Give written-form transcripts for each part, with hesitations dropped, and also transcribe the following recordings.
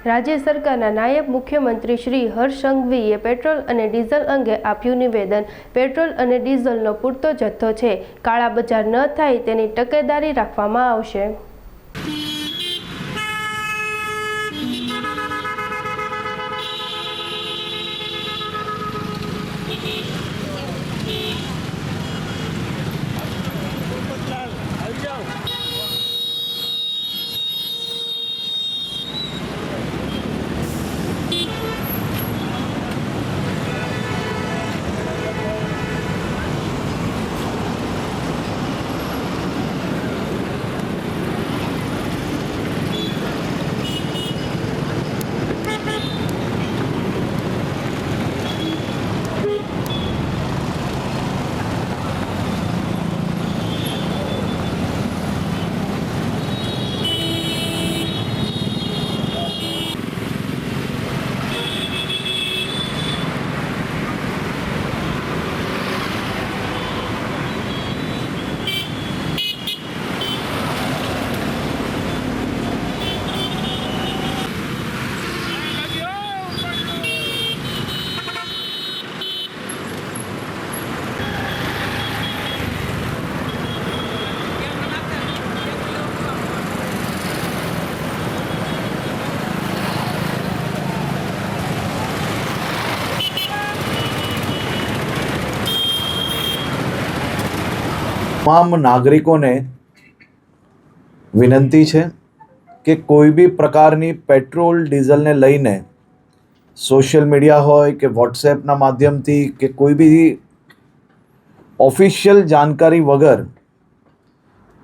રાજ્ય સરકારના નાયબ મુખ્યમંત્રી શ્રી હર્ષ સંઘવીએ પેટ્રોલ અને ડીઝલ અંગે આપ્યું નિવેદન। પેટ્રોલ અને ડીઝલનો પૂરતો જથ્થો છે, કાળાબજાર ન થાય તેની તકેદારી રાખવામાં આવશે। તમામ નાગરિકોને વિનંતી છે કે કોઈ બી પ્રકારની પેટ્રોલ ડીઝલને લઈને સોશિયલ મીડિયા હોય કે વોટ્સએપના માધ્યમથી કે કોઈ બી ઓફિશિયલ જાણકારી વગર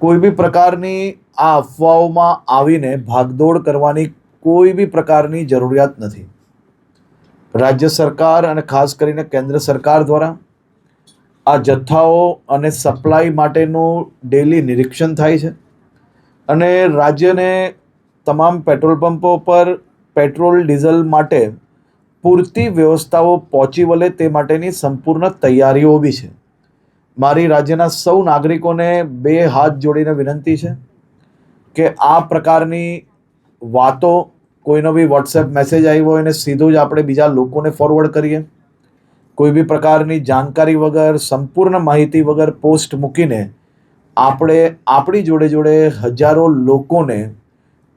કોઈ બી પ્રકારની આ અફવાઓમાં આવીને ભાગદોડ કરવાની કોઈ બી પ્રકારની જરૂરિયાત નથી। રાજ્ય સરકાર અને ખાસ કરીને કેન્દ્ર સરકાર દ્વારા આ જથ્થાઓ અને સપ્લાય માટેનું ડેલી નિરીક્ષણ થાય છે અને રાજ્યને તમામ પેટ્રોલ પંપો પર પેટ્રોલ ડીઝલ માટે પૂરતી વ્યવસ્થાઓ પહોંચી વળે તે માટેની સંપૂર્ણ તૈયારીઓ બી છે। મારી રાજ્યના સૌ નાગરિકોને બે હાથ જોડીને વિનંતી છે કે આ પ્રકારની વાતો કોઈનો બી વોટ્સએપ મેસેજ આવ્યો હોય અને સીધું જ આપણે બીજા લોકોને ફોરવર્ડ કરીએ, કોઈ બી પ્રકારની જાણકારી વગર, સંપૂર્ણ માહિતી વગર પોસ્ટ મૂકીને આપણે આપણી જોડે જોડે હજારો લોકોને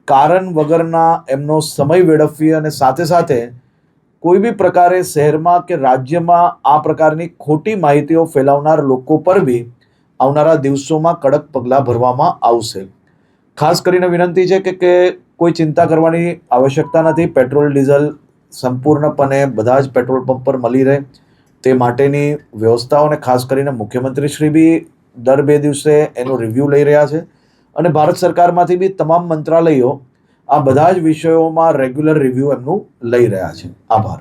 કારણ વગરના એમનો સમય વેડફીએ અને સાથે સાથે કોઈ બી પ્રકારે શહેરમાં કે રાજ્યમાં આ પ્રકારની ખોટી માહિતીઓ ફેલાવનાર લોકો પર બી આવનારા દિવસોમાં કડક પગલાં ભરવામાં આવશે। ખાસ કરીને વિનંતી છે કે કોઈ ચિંતા કરવાની આવશ્યકતા નથી। પેટ્રોલ ડીઝલ સંપૂર્ણપણે બધા જ પેટ્રોલ પંપ પર મળી રહે તે માટેની વ્યવસ્થાઓને ખાસ કરીને મુખ્યમંત્રી શ્રી બી દર 2 દિવસે એનું રિવ્યૂ લઈ રહ્યા છે અને ભારત સરકારમાંથી બી તમામ મંત્રાલયો આ બધા જ વિષયોમાં રેગ્યુલર રિવ્યૂ એમનું લઈ રહ્યા છે। આભાર।